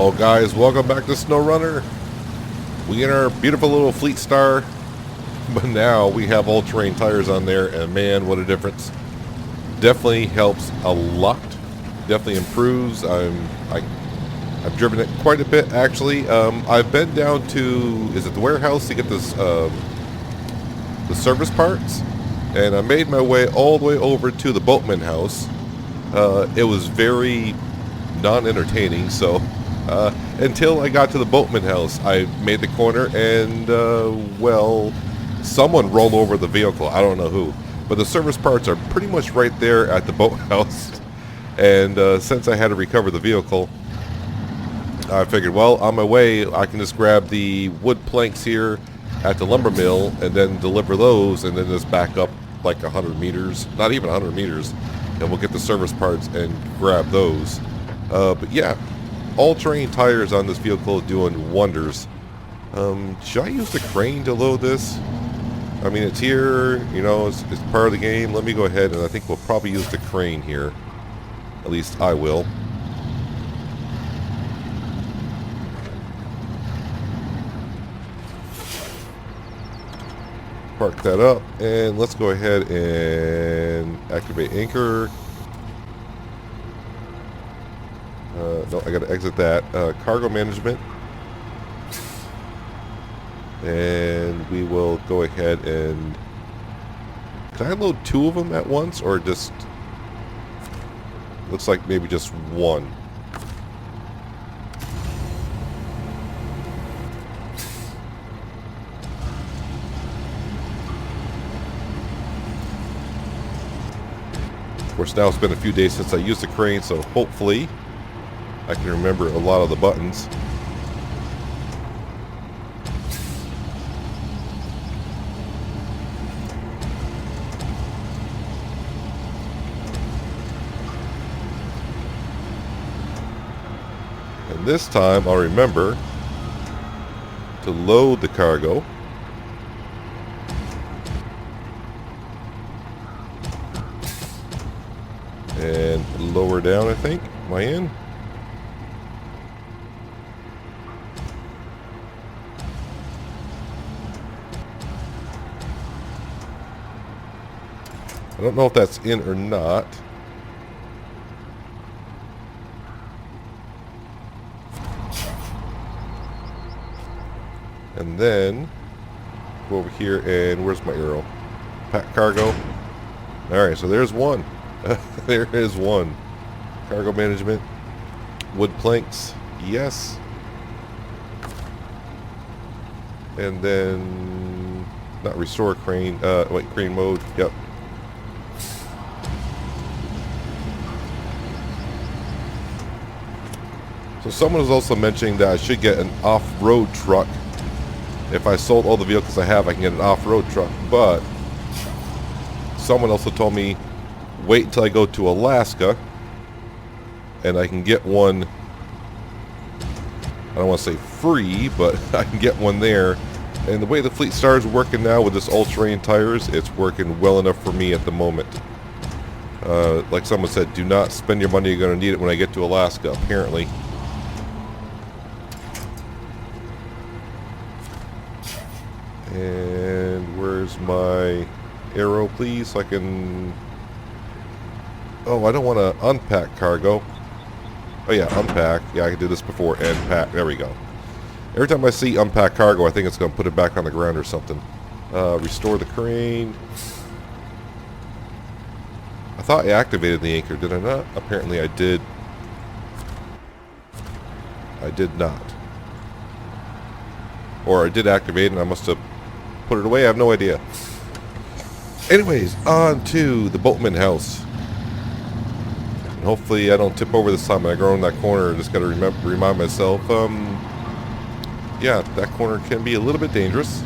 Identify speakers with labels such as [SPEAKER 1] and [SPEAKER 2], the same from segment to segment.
[SPEAKER 1] Hello guys, welcome back to SnowRunner. We in our beautiful little Fleet Star, but now we have all-terrain tires on there, and man, what a difference. Definitely helps a lot. Definitely improves. I've driven it quite a bit actually. I've been down to, is it the warehouse, to get this the service parts, and I made my way all the way over to the Boatman house. It was very non-entertaining, so until I got to the Boatman house, I made the corner and well, someone rolled over the vehicle. I don't know who, but the service parts are pretty much right there at the boathouse. And since I had to recover the vehicle, I figured, well, on my way I can just grab the wood planks here at the lumber mill and then deliver those, and then just back up like 100 meters, not even 100 meters, and we'll get the service parts and grab those. But yeah, all-terrain tires on this vehicle doing wonders. Should I use the crane to load this? I mean, it's here, you know, it's part of the game. Let me go ahead, and I think we'll probably use the crane here. At least I will. Park that up, and let's go ahead and activate anchor. No, I gotta exit that. Cargo management. And we will go ahead and... Can I load two of them at once, or just... Looks like maybe just one. Of course, now it's been a few days since I used the crane, so hopefully I can remember a lot of the buttons. And this time I'll remember to load the cargo. And lower down, I think. Am I in? I don't know if that's in or not. And then go over here, and where's my arrow? Pack cargo. Alright, so there's one. There is one. Cargo management. Wood planks. Yes. And then not restore crane. Wait, crane mode. Yep. So someone was also mentioning that I should get an off-road truck. If I sold all the vehicles I have, I can get an off-road truck. But someone also told me wait until I go to Alaska and I can get one. I don't want to say free, but I can get one there. And the way the Fleet Star is working now with this all-terrain tires, it's working well enough for me at the moment. Like someone said, do not spend your money, you're going to need it when I get to Alaska, apparently. And where's my arrow, please, so I can... Oh, I don't want to unpack cargo. Oh yeah, unpack. Yeah, I can do this before and pack. There we go. Every time I see unpack cargo, I think it's going to put it back on the ground or something. Restore the crane. I thought I activated the anchor. Did I not? Apparently I did. I did not. Or I did activate it and I must have put it away. I have no idea. Anyways, on to the Boatman house. And hopefully I don't tip over this time when I go in that corner. I just got to remind myself, yeah, that corner can be a little bit dangerous.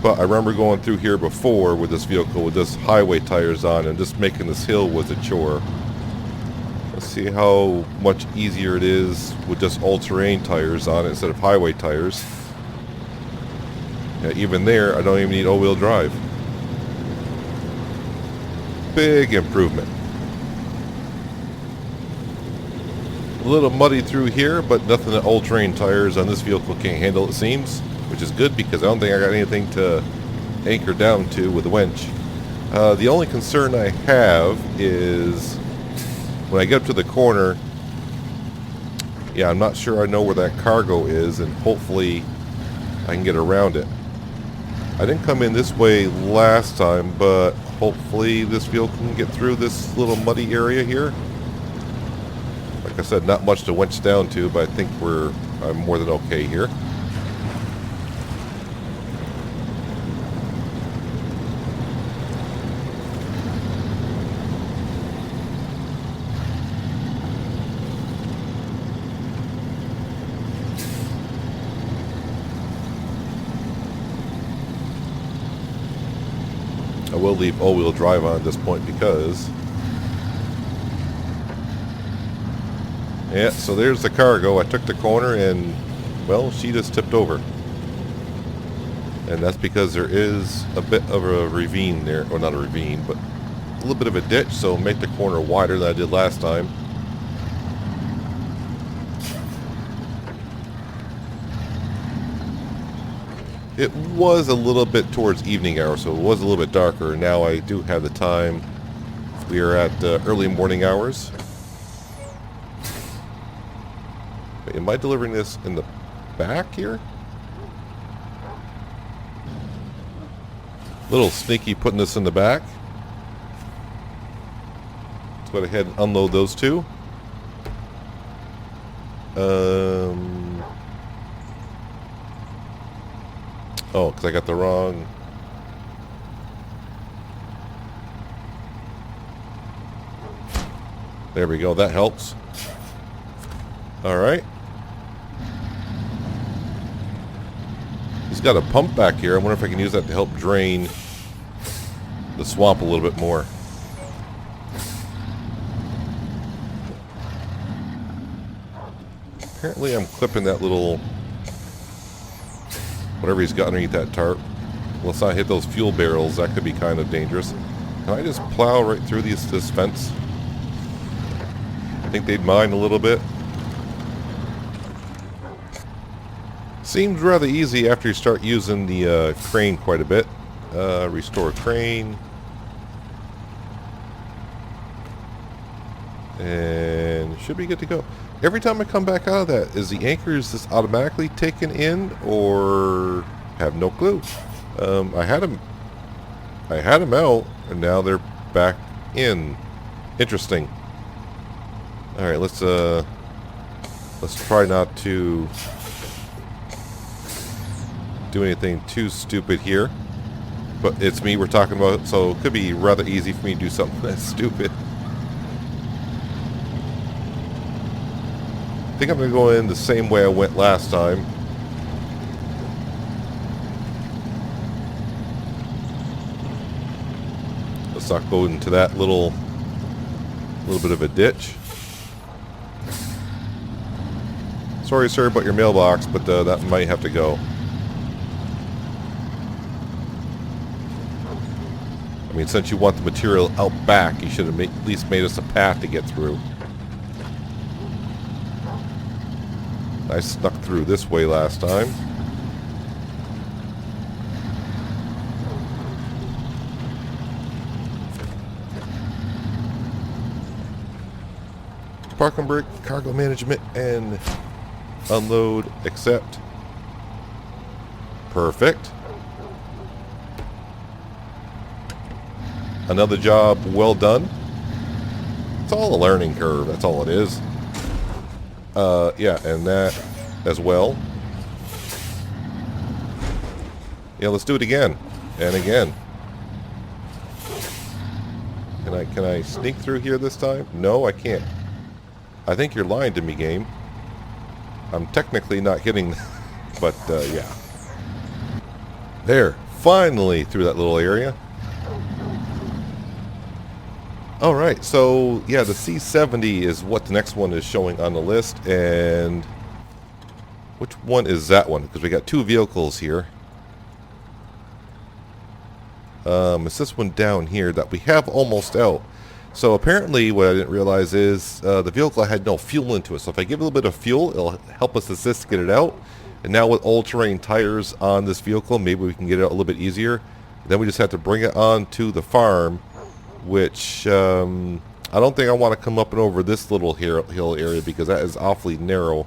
[SPEAKER 1] But I remember going through here before with this vehicle with this highway tires on, and just making this hill was a chore. Let's see how much easier it is with just all-terrain tires on it instead of highway tires. Even there, I don't even need all-wheel drive. Big improvement. A little muddy through here, but nothing that all-terrain tires on this vehicle can't handle, it seems, which is good because I don't think I got anything to anchor down to with a winch. The only concern I have is when I get up to the corner, yeah, I'm not sure I know where that cargo is, and hopefully I can get around it. I didn't come in this way last time, but hopefully this vehicle can get through this little muddy area here. Like I said, not much to winch down to, but I think I'm more than okay here. I will leave all-wheel drive on at this point because... yeah, so there's the cargo. I took the corner and, well, she just tipped over. And that's because there is a bit of a ravine there. Or not a ravine, but a little bit of a ditch, so make the corner wider than I did last time. It was a little bit towards evening hours, so it was a little bit darker. Now I do have the time. We are at early morning hours. Wait, am I delivering this in the back here? Little sneaky putting this in the back. Let's go ahead and unload those two. Oh, because I got the wrong... There we go, that helps. Alright. He's got a pump back here. I wonder if I can use that to help drain the swamp a little bit more. Apparently I'm clipping that little... whatever he's got underneath that tarp. Let's not hit those fuel barrels. That could be kind of dangerous. Can I just plow right through this fence? I think they'd mind a little bit. Seems rather easy after you start using the crane quite a bit. Restore crane. And should be good to go. Every time I come back out of that, is the anchors just automatically taken in, or have no clue? I had them out, and now they're back in. Interesting. All right, let's try not to do anything too stupid here. But it's me we're talking about, so it could be rather easy for me to do something that's stupid. I think I'm going to go in the same way I went last time. Let's not go into that little bit of a ditch. Sorry, sir, about your mailbox, but that might have to go. I mean, since you want the material out back, you should have at least made us a path to get through. I snuck through this way last time. Park and brake, cargo management, and unload, accept. Perfect. Another job well done. It's all a learning curve, that's all it is. Yeah, and that as well. Yeah, let's do it again. And again. Can I sneak through here this time? No, I can't. I think you're lying to me, game. I'm technically not hitting, but yeah. There, finally through that little area. Alright, so yeah, the C70 is what the next one is showing on the list, and which one is that one? Because we got two vehicles here. It's this one down here that we have almost out. So apparently what I didn't realize is the vehicle had no fuel into it. So if I give it a little bit of fuel, it'll help us assist get it out. And now with all-terrain tires on this vehicle, maybe we can get it out a little bit easier. Then we just have to bring it on to the farm, which I don't think I want to come up and over this little hill area because that is awfully narrow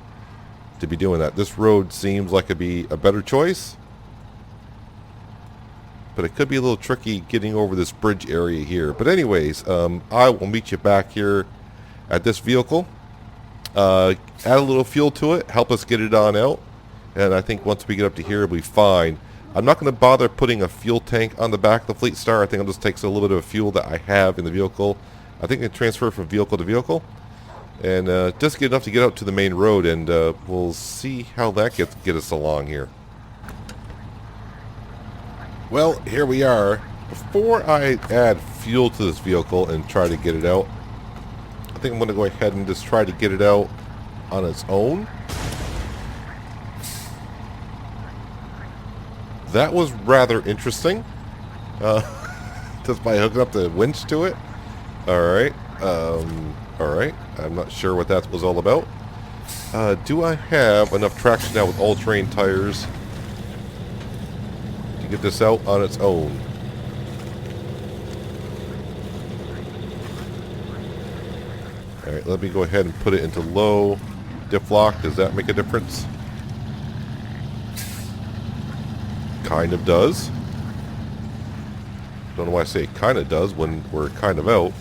[SPEAKER 1] to be doing that. This road seems like it'd be a better choice, but it could be a little tricky getting over this bridge area here. But anyways, I will meet you back here at this vehicle. Add a little fuel to it, help us get it on out. And I think once we get up to here, it'll be fine. I'm not going to bother putting a fuel tank on the back of the Fleet Star. I think I'll just take a little bit of fuel that I have in the vehicle. I think it can transfer from vehicle to vehicle. And just get enough to get out to the main road, and we'll see how that get us along here. Well, here we are. Before I add fuel to this vehicle and try to get it out, I think I'm going to go ahead and just try to get it out on its own. That was rather interesting. Just by hooking up the winch to it. Alright. Alright. I'm not sure what that was all about. Do I have enough traction now with all-terrain tires to get this out on its own? Alright, let me go ahead and put it into low diff lock. Does that make a difference? Kind of does. Don't know why I say it kind of does when we're kind of out.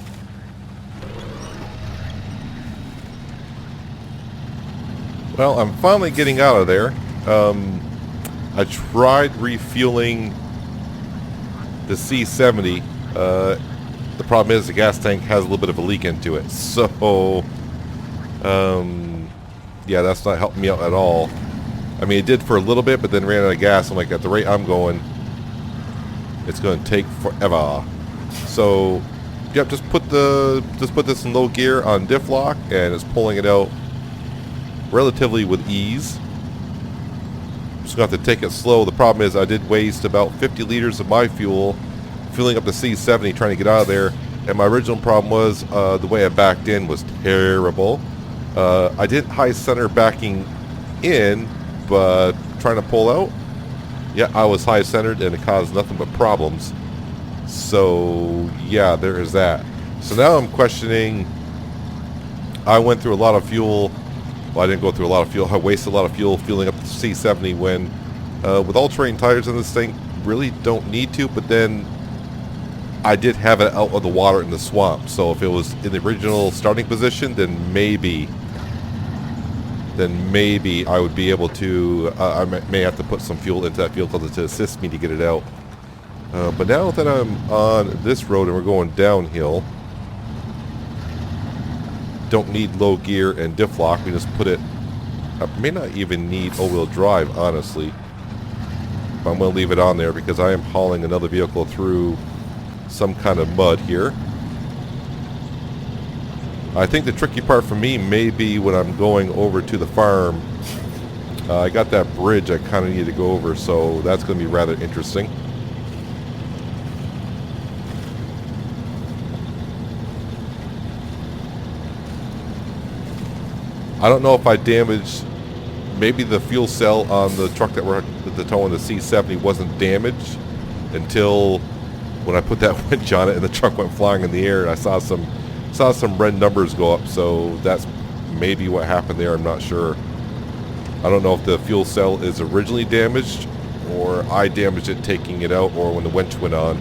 [SPEAKER 1] Well, I'm finally getting out of there. I tried refueling the C70. The problem is the gas tank has a little bit of a leak into it. So, yeah, that's not helping me out at all. I mean, it did for a little bit, but then ran out of gas. I'm like, at the rate I'm going, it's going to take forever. So, yep, just put this in low gear on diff lock, and it's pulling it out relatively with ease. Just going to have to take it slow. The problem is I did waste about 50 liters of my fuel filling up the C70 trying to get out of there, and my original problem was the way I backed in was terrible. I did high center backing in, but trying to pull out, yeah, I was high centered and it caused nothing but problems. So yeah, there is that. So now I'm questioning, I went through a lot of fuel. Well, I didn't go through a lot of fuel. I wasted a lot of fuel fueling up the C70 when with all-terrain tires on this thing, really don't need to. But then I did have it out of the water in the swamp. So if it was in the original starting position, then maybe I would be able to, I may have to put some fuel into that vehicle to assist me to get it out. But now that I'm on this road and we're going downhill, don't need low gear and diff lock. We just put it, I may not even need all-wheel drive, honestly. But I'm going to leave it on there because I am hauling another vehicle through some kind of mud here. I think the tricky part for me may be when I'm going over to the farm. I got that bridge I kind of need to go over, so that's going to be rather interesting. I don't know if I damaged, maybe the fuel cell on the truck that we're the towing the C70 wasn't damaged until when I put that winch on it and the truck went flying in the air and I saw some red numbers go up. So that's maybe what happened there. I'm not sure. I don't know if the fuel cell is originally damaged or I damaged it taking it out or when the winch went on.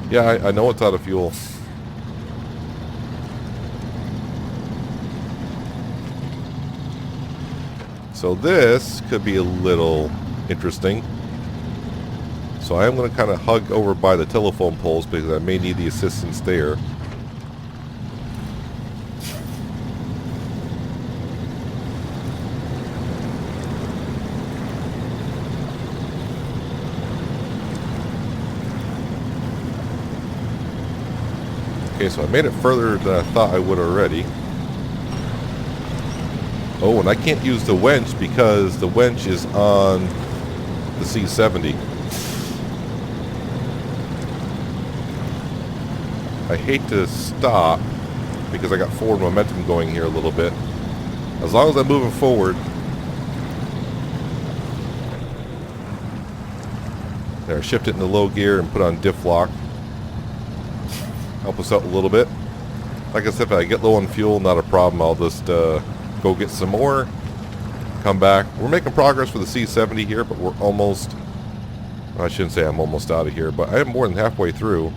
[SPEAKER 1] Yeah, I know it's out of fuel. So this could be a little interesting. So I am going to kind of hug over by the telephone poles because I may need the assistance there. Okay, so I made it further than I thought I would already. Oh, and I can't use the winch because the winch is on the C70. I hate to stop because I got forward momentum going here a little bit. As long as I'm moving forward. There, shift it into low gear and put on diff lock. Help us out a little bit. Like I said, if I get low on fuel, not a problem. I'll just go get some more. Come back. We're making progress for the C70 here, but we're almost... I shouldn't say I'm almost out of here, but I am more than halfway through.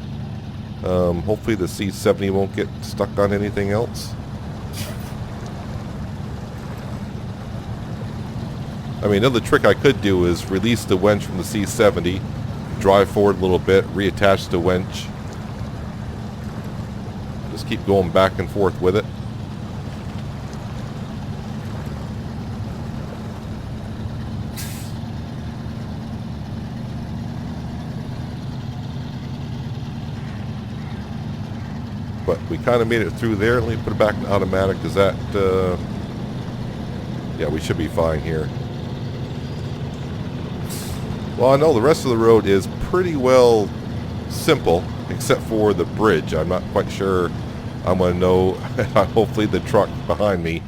[SPEAKER 1] Hopefully the C70 won't get stuck on anything else. I mean, another trick I could do is release the winch from the C70, drive forward a little bit, reattach the winch. Just keep going back and forth with it. But we kind of made it through there. Let me put it back in automatic. Is that... yeah, we should be fine here. Well, I know the rest of the road is pretty well simple, except for the bridge. I'm not quite sure. I'm going to know. Hopefully the truck behind me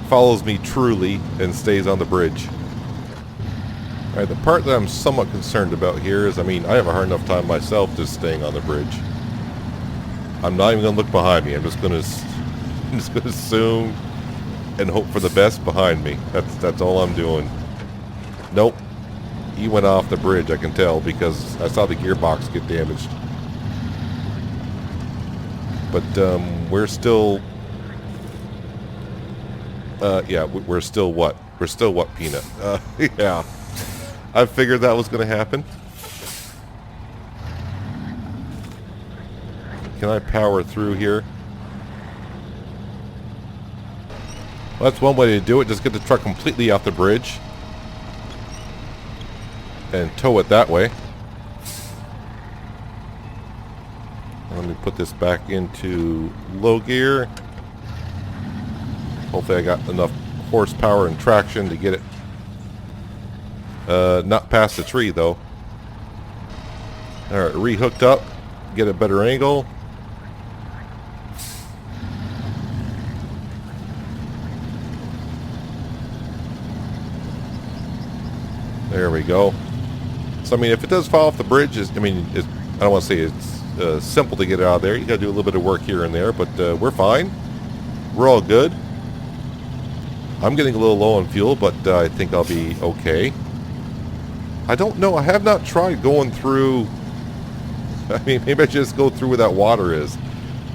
[SPEAKER 1] follows me truly and stays on the bridge. All right, the part that I'm somewhat concerned about here is, I mean, I have a hard enough time myself just staying on the bridge. I'm not even going to look behind me. I'm just going to assume and hope for the best behind me. That's all I'm doing. Nope. He went off the bridge, I can tell, because I saw the gearbox get damaged. But we're still... yeah, we're still what? We're still what, Peanut? Yeah. I figured that was going to happen. Can I power through here? Well, that's one way to do it. Just get the truck completely off the bridge and tow it that way. Let me put this back into low gear. Hopefully I got enough horsepower and traction to get it not past the tree though. Alright, re-hooked up, get a better angle. There we go. So I mean, if it does fall off the bridge, I mean, I don't want to say it's simple to get it out of there. You got to do a little bit of work here and there, but we're fine. We're all good. I'm getting a little low on fuel, but I think I'll be okay. I don't know. I have not tried going through. I mean, maybe I just go through where that water is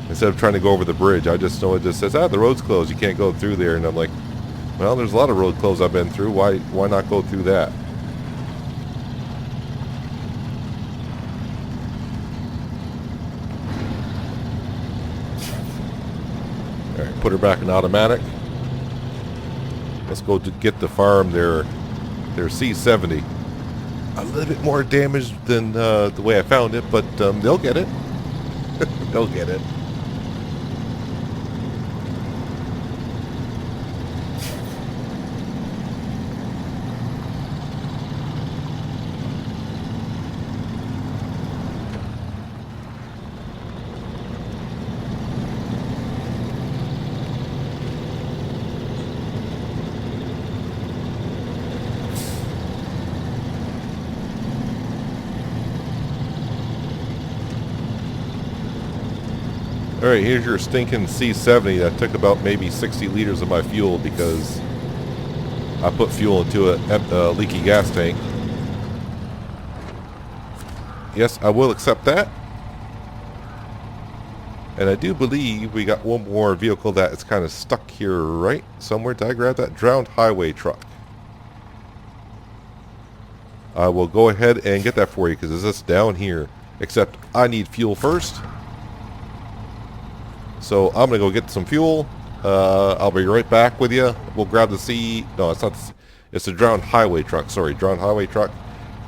[SPEAKER 1] instead of trying to go over the bridge. I just know it just says, the road's closed. You can't go through there. And I'm like, well, there's a lot of road closed I've been through. Why not go through that? Alright, put her back in automatic. Let's go to get the farm their C70. A little bit more damaged than the way I found it, but they'll get it. They'll get it. Alright, here's your stinking C70 that took about maybe 60 liters of my fuel because I put fuel into a leaky gas tank. Yes, I will accept that. And I do believe we got one more vehicle that is kind of stuck here right somewhere. Did I grab that? Drowned highway truck. I will go ahead and get that for you because it's just down here. Except I need fuel first. So I'm going to go get some fuel. I'll be right back with you. We'll grab the C... No, it's not the C... It's a drowned highway truck. Sorry, drowned highway truck.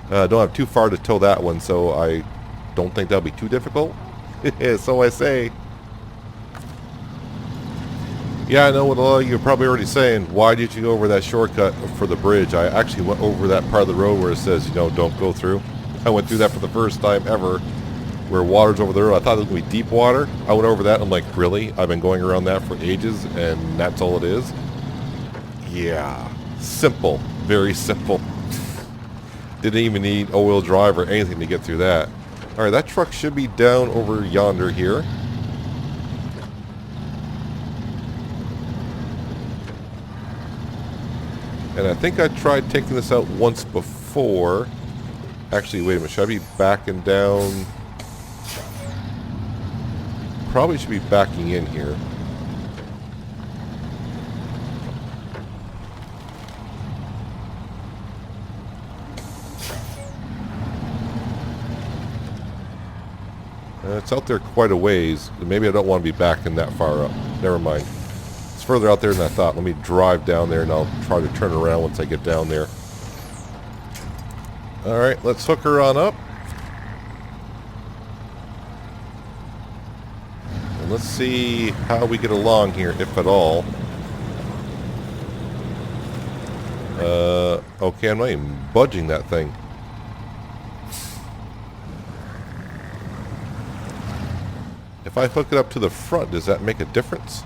[SPEAKER 1] Don't have too far to tow that one, so I don't think that'll be too difficult. So I say. Yeah, I know what a lot of you are probably already saying. Why did you go over that shortcut for the bridge? I actually went over that part of the road where it says, you know, don't go through. I went through that for the first time ever. where water's over there. I thought it was going to be deep water. I went over that and I'm like, really? I've been going around that for ages and that's all it is? Yeah. Simple. Very simple. Didn't even need all-wheel drive or anything to get through that. Alright, that truck should be down over yonder here. And I think I tried taking this out once before. Actually, wait a minute. Should I be backing down? Probably should be backing in here. It's out there quite a ways. Maybe I don't want to be backing that far up. Never mind. It's further out there than I thought. Let me drive down there and I'll try to turn around once I get down there. Alright, let's hook her on up. And let's see how we get along here, if at all. Okay, I'm not even budging that thing. If I hook it up to the front, does that make a difference?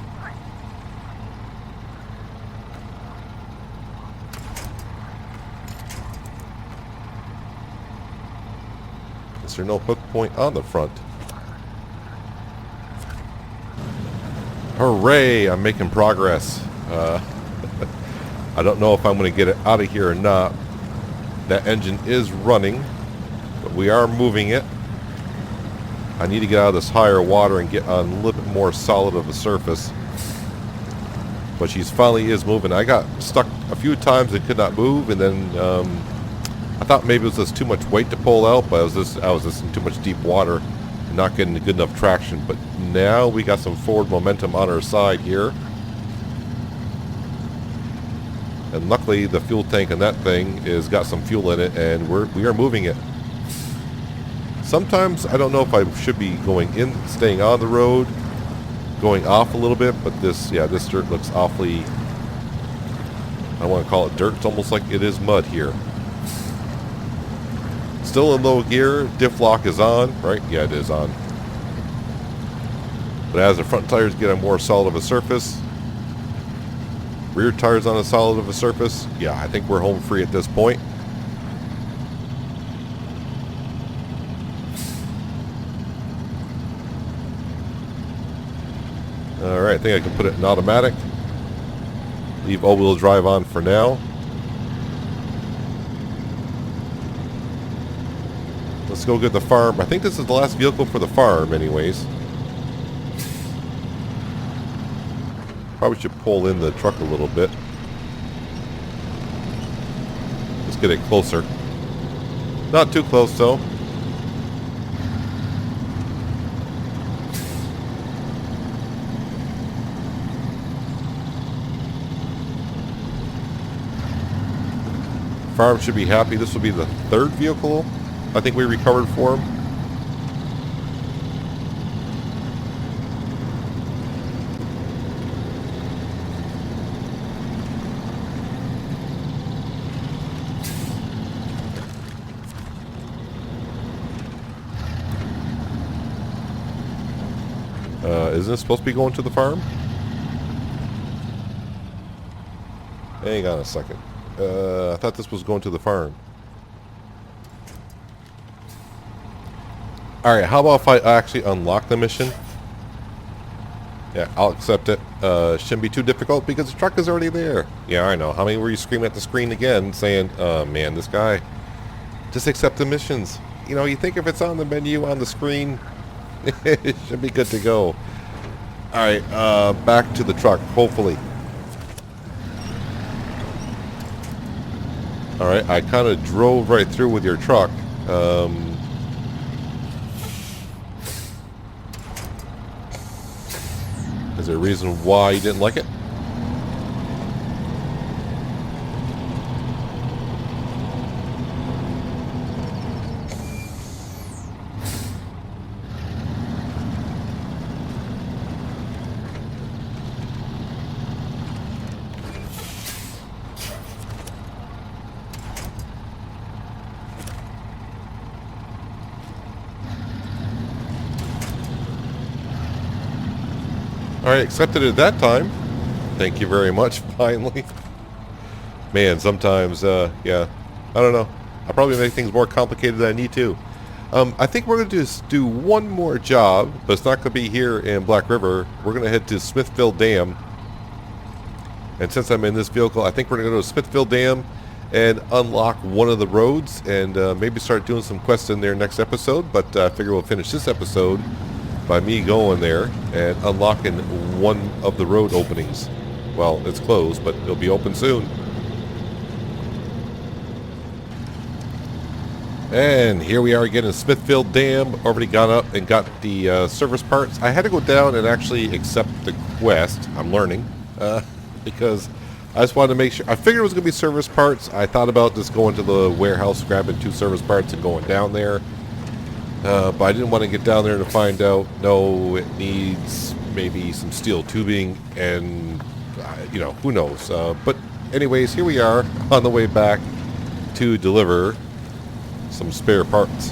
[SPEAKER 1] Is there no hook point on the front? Hooray! I'm making progress. I don't know if I'm going to get it out of here or not. That engine is running, but we are moving it. I need to get out of this higher water and get on a little bit more solid of a surface. But she finally is moving. I got stuck a few times and could not move, and then I thought maybe it was just too much weight to pull out, but I was just in too much deep water, not getting good enough traction. But now we got some forward momentum on our side here. And luckily the fuel tank on that thing is got some fuel in it, and we are moving it. Sometimes I don't know if I should be going in, staying on the road, going off a little bit, but this dirt looks awfully, I don't want to call it dirt, it's almost like it is mud here. Still in low gear, diff lock is on, right? Yeah, it is on. But as the front tires get a more solid of a surface, rear tires on a solid of a surface, yeah, I think we're home free at this point. Alright, I think I can put it in automatic. Leave all-wheel drive on for now. Let's go get the farm. I think this is the last vehicle for the farm anyways. Probably should pull in the truck a little bit. Let's get it closer. Not too close though. Farm should be happy. This will be the third vehicle I think we recovered for him. Isn't it supposed to be going to the farm? Hang on a second. I thought this was going to the farm. Alright, how about if I actually unlock the mission? Yeah, I'll accept it. Shouldn't be too difficult because the truck is already there. Yeah, I know. How many were you screaming at the screen again saying, man, this guy, just accept the missions. You know, you think if it's on the menu on the screen, it should be good to go. Alright, back to the truck, hopefully. Alright, I kind of drove right through with your truck. Is there a reason why you didn't like it? Alright, accepted it that time. Thank you very much, finally. Man, sometimes, yeah, I don't know. I probably make things more complicated than I need to. I think we're going to just do one more job, but it's not going to be here in Black River. We're going to head to Smithville Dam. And since I'm in this vehicle, I think we're going to go to Smithville Dam and unlock one of the roads and maybe start doing some quests in there next episode. But I figure we'll finish this episode by me going there and unlocking one of the road openings. Well, it's closed, but it'll be open soon. And here we are again in Smithville Dam. Already gone up and got the service parts. I had to go down and actually accept the quest. I'm learning because I just wanted to make sure. I figured it was going to be service parts. I thought about just going to the warehouse, grabbing 2 service parts and going down there. But I didn't want to get down there to find out, no, it needs maybe some steel tubing and, you know, who knows. But anyways, here we are on the way back to deliver some spare parts.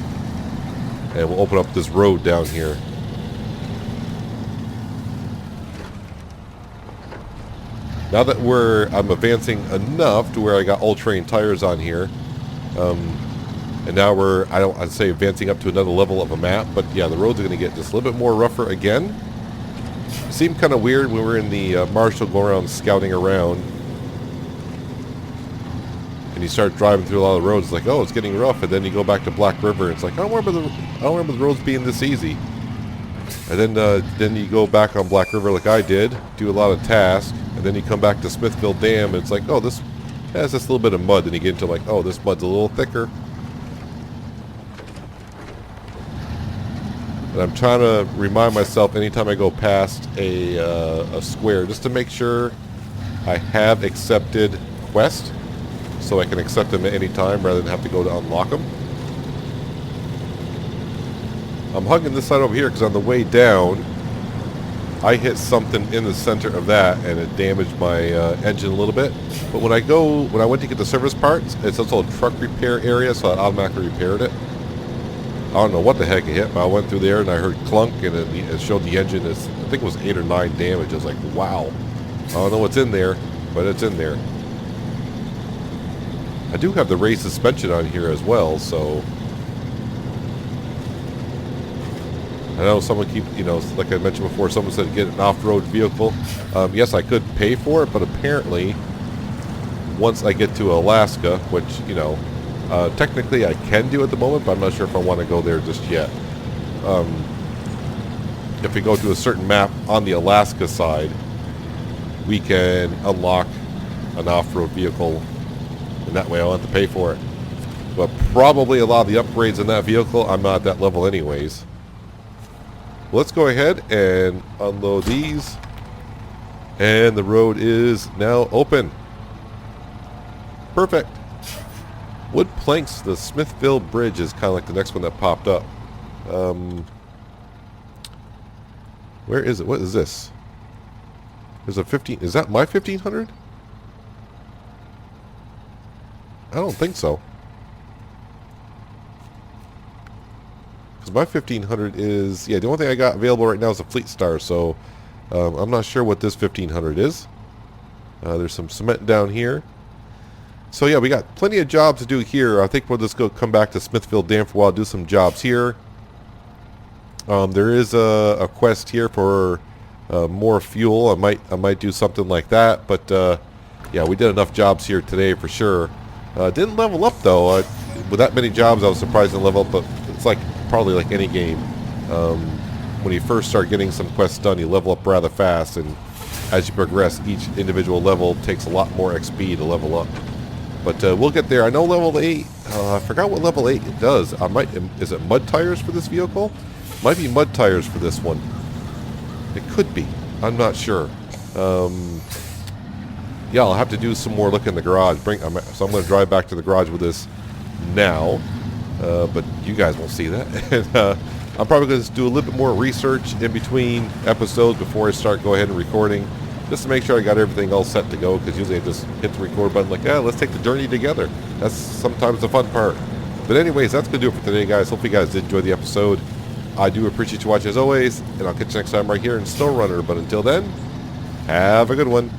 [SPEAKER 1] And we'll open up this road down here. Now that I'm advancing enough to where I got all-terrain tires on here, and now I'd say advancing up to another level of a map, but yeah, the roads are going to get just a little bit more rougher again. It seemed kind of weird when we were in the Marshall going around scouting around, and you start driving through a lot of the roads, it's like, oh, it's getting rough, and then you go back to Black River, and it's like, I don't remember the roads being this easy. And then you go back on Black River like I did, do a lot of tasks, and then you come back to Smithville Dam, and it's like, oh, this has this little bit of mud, and you get into like, oh, this mud's a little thicker. And I'm trying to remind myself anytime I go past a square, just to make sure I have accepted quest, so I can accept them at any time rather than have to go to unlock them. I'm hugging this side over here because on the way down, I hit something in the center of that and it damaged my engine a little bit. But when I went to get the service parts, it's also a truck repair area, so I automatically repaired it. I don't know what the heck it hit, but I went through there and I heard clunk, and it showed the engine is, I think it was 8 or 9 damage. I was like, wow. I don't know what's in there, but it's in there. I do have the race suspension on here as well, so I know someone like I mentioned before, someone said get an off-road vehicle. Yes, I could pay for it, but apparently once I get to Alaska, which, technically I can do at the moment, but I'm not sure if I want to go there just yet. If we go to a certain map on the Alaska side, we can unlock an off-road vehicle, and that way I don't have to pay for it. But probably a lot of the upgrades in that vehicle, I'm not at that level anyways. Let's go ahead and unload these, and the road is now open. Perfect. Wood planks, the Smithville Bridge is kind of like the next one that popped up. Where is it? What is this? There's a 15. Is that my 1500? I don't think so. Because my 1500 is, yeah, the only thing I got available right now is a Fleet Star, so I'm not sure what this 1500 is. There's some cement down here. So yeah, we got plenty of jobs to do here. I think we'll just come back to Smithville Dam for a while, do some jobs here. There is a quest here for more fuel. I might do something like that, but yeah, we did enough jobs here today for sure. Didn't level up though. With that many jobs, I was surprised to level up, but it's like probably like any game. When you first start getting some quests done, you level up rather fast, and as you progress, each individual level takes a lot more XP to level up. But we'll get there. I know level 8, I forgot what level 8 it does. Is it mud tires for this vehicle? Might be mud tires for this one. It could be. I'm not sure. Yeah, I'll have to do some more look in the garage. So I'm going to drive back to the garage with this now. But you guys won't see that. And, I'm probably going to do a little bit more research in between episodes before I go ahead and recording, just to make sure I got everything all set to go, because usually I just hit the record button like, yeah, let's take the journey together. That's sometimes the fun part. But anyways, that's going to do it for today, guys. Hope you guys did enjoy the episode. I do appreciate you watching as always, and I'll catch you next time right here in SnowRunner. But until then, have a good one.